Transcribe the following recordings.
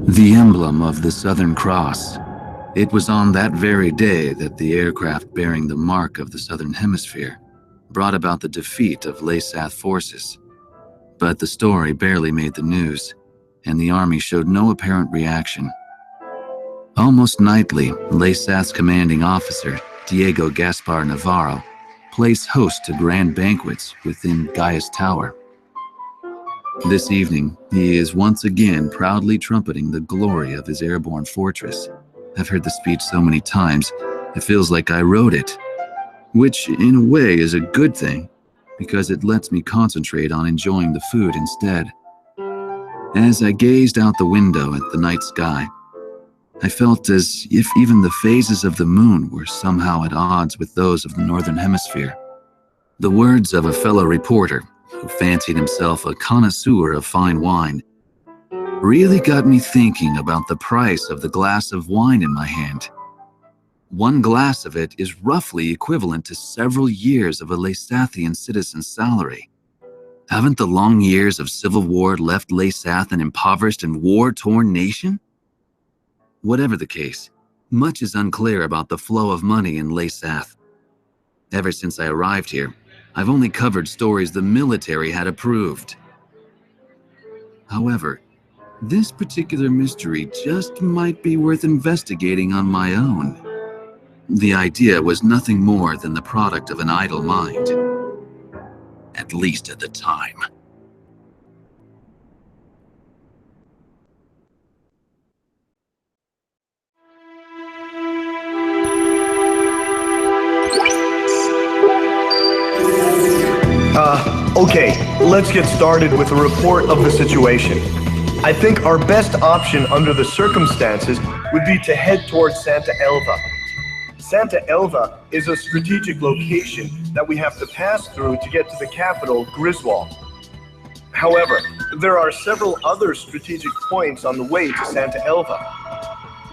The emblem of the Southern Cross. It was on that very day that the aircraft bearing the mark of the Southern Hemisphere brought about the defeat of Laysath forces. But the story barely made the news, and the army showed no apparent reaction. Almost nightly, Laysath's commanding officer, Diego Gaspar Navarro, plays host to grand banquets within Gaius Tower. This evening, he is once again proudly trumpeting the glory of his airborne fortress. I've heard the speech so many times, it feels like I wrote it. Which, in a way, is a good thing, because it lets me concentrate on enjoying the food instead. As I gazed out the window at the night sky, I felt as if even the phases of the moon were somehow at odds with those of the Northern Hemisphere. The words of a fellow reporter, who fancied himself a connoisseur of fine wine, really got me thinking about the price of the glass of wine in my hand. One glass of it is roughly equivalent to several years of a Laysathian citizen's salary. Haven't the long years of civil war left Laysath an impoverished and war-torn nation? Whatever the case, much is unclear about the flow of money in Laysath. Ever since I arrived here, I've only covered stories the military had approved. However, this particular mystery just might be worth investigating on my own. The idea was nothing more than the product of an idle mind. At least at the time. Okay, let's get started with a report of the situation. I think our best option under the circumstances would be to head towards Santa Elva. Santa Elva is a strategic location that we have to pass through to get to the capital, Griswold. However, there are several other strategic points on the way to Santa Elva.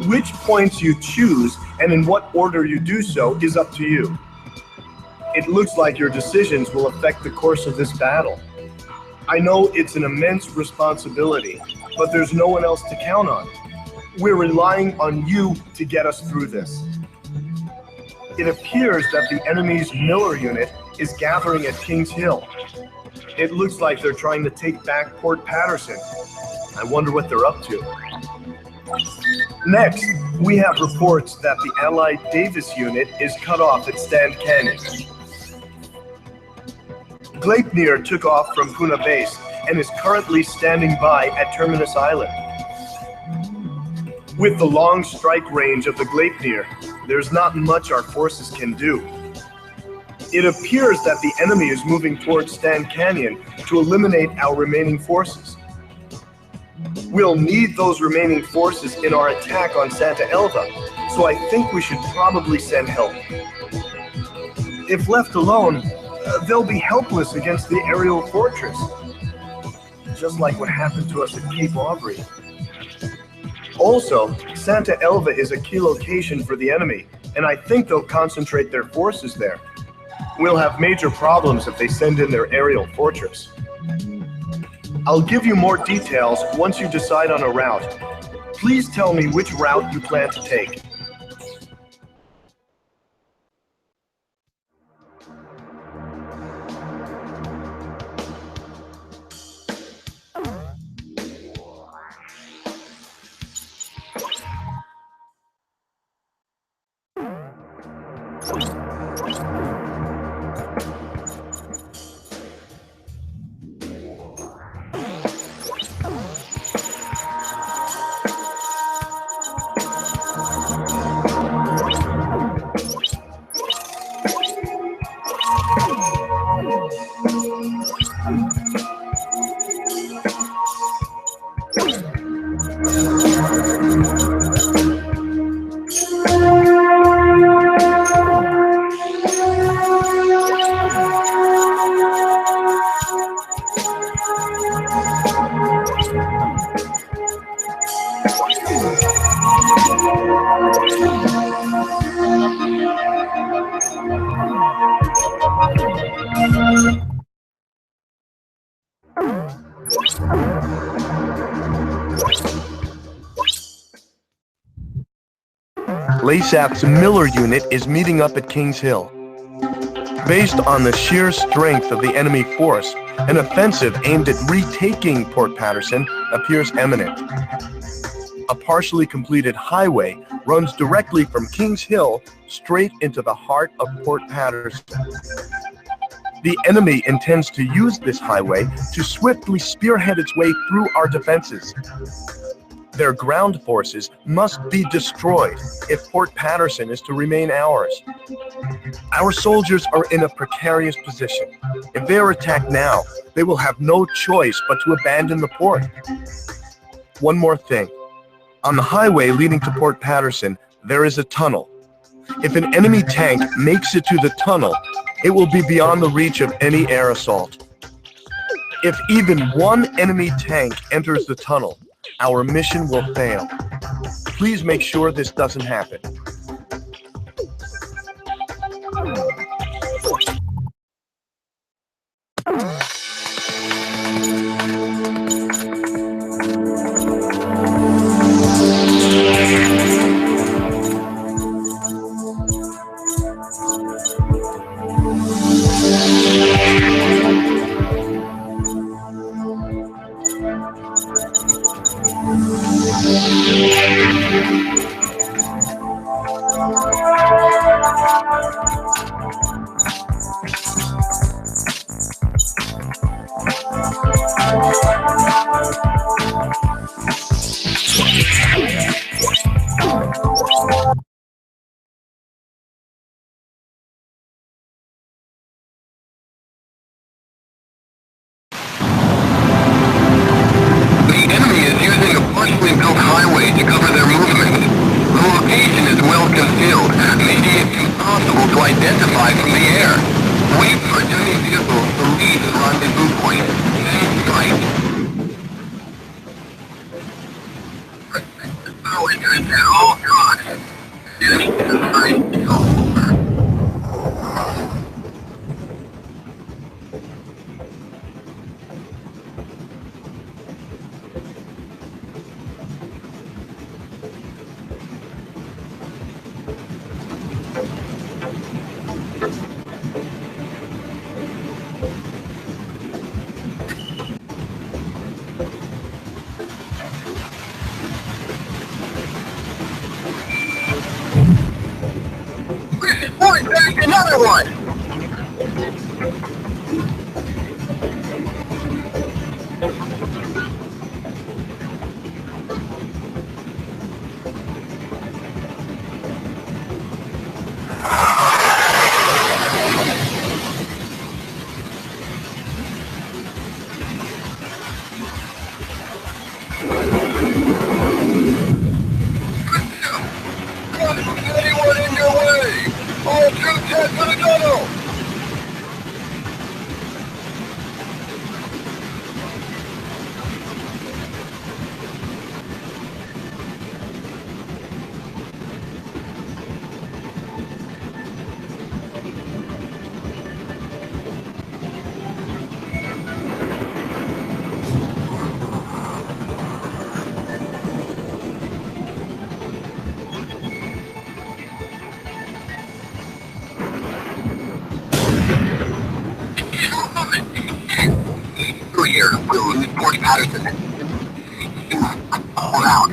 Which points you choose and in what order you do so is up to you. It looks like your decisions will affect the course of this battle. I know it's an immense responsibility, but there's no one else to count on. We're relying on you to get us through this. It appears that the enemy's Miller unit is gathering at Kings Hill. It looks like they're trying to take back Port Patterson. I wonder what they're up to. Next, we have reports that the Allied Davis unit is cut off at Stand Canyon. Gleipnir took off from Puna Base and is currently standing by at Terminus Island. With the long strike range of the Gleipnir, there's not much our forces can do. It appears that the enemy is moving towards Stand Canyon to eliminate our remaining forces. We'll need those remaining forces in our attack on Santa Elva, so I think we should probably send help. If left alone, they'll be helpless against the aerial fortress, just like what happened to us at Cape Aubrey. Also, Santa Elva is a key location for the enemy, and I think they'll concentrate their forces there. We'll have major problems if they send in their aerial fortress. I'll give you more details once you decide on a route. Please tell me which route you plan to take. LASAT's Miller unit is meeting up at Kings Hill. Based on the sheer strength of the enemy force, an offensive aimed at retaking Port Patterson appears imminent. A partially completed highway runs directly from Kings Hill straight into the heart of Port Patterson. The enemy intends to use this highway to swiftly spearhead its way through our defenses. Their ground forces must be destroyed if Port Patterson is to remain ours. Our soldiers are in a precarious position. If they are attacked now, they will have no choice but to abandon the port. One more thing. On the highway leading to Port Patterson, there is a tunnel. If an enemy tank makes it to the tunnel, it will be beyond the reach of any air assault. If even one enemy tank enters the tunnel, our mission will fail. Please make sure this doesn't happen. Another one! Anyone in your way? All troops head for the tunnel! Here, we'll report Patterson. Hold out.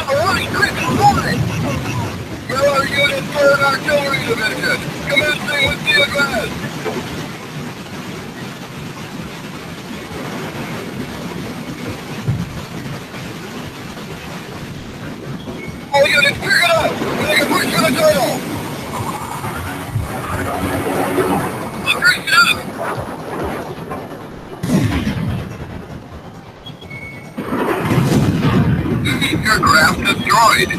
Alright, quick, move it! Your unit Artillery Division, commencing with the advance. All units, pick it up! Make a push for the tunnel! Understood! Aircraft destroyed!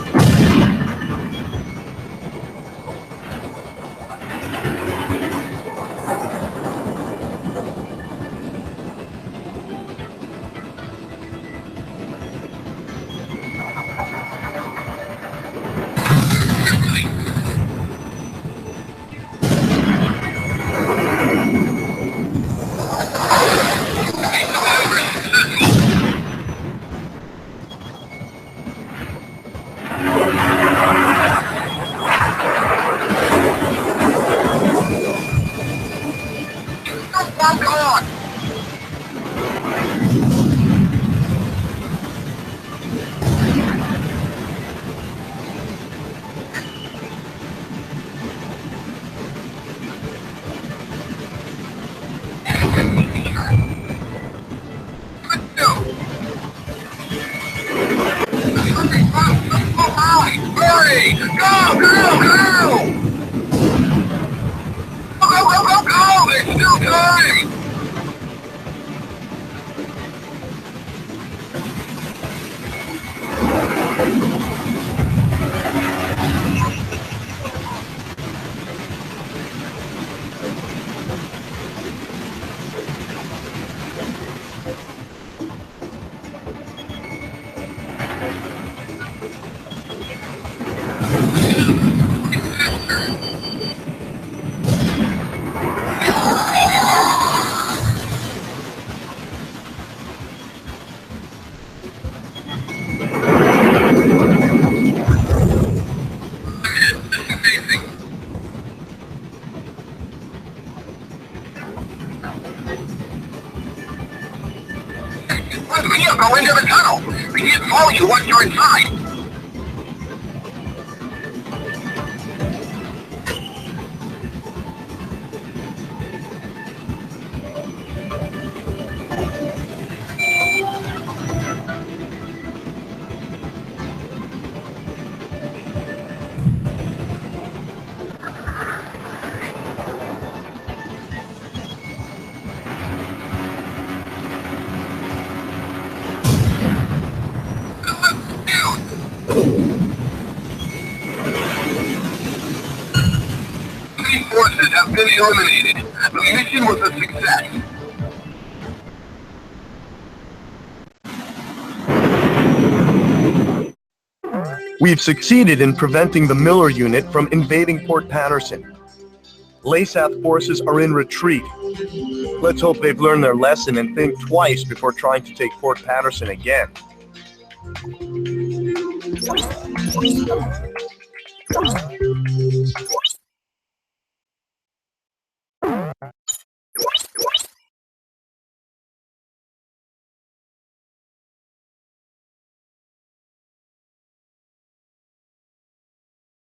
Hurry! Go! Go! Go! Go! Go! Go! Go! There's still time! Go into the tunnel. We can't follow you once you're inside. Enemy forces have been eliminated. The mission was a success. We've succeeded in preventing the Miller unit from invading Port Patterson. LASATH forces are in retreat. Let's hope they've learned their lesson and think twice before trying to take Port Patterson again.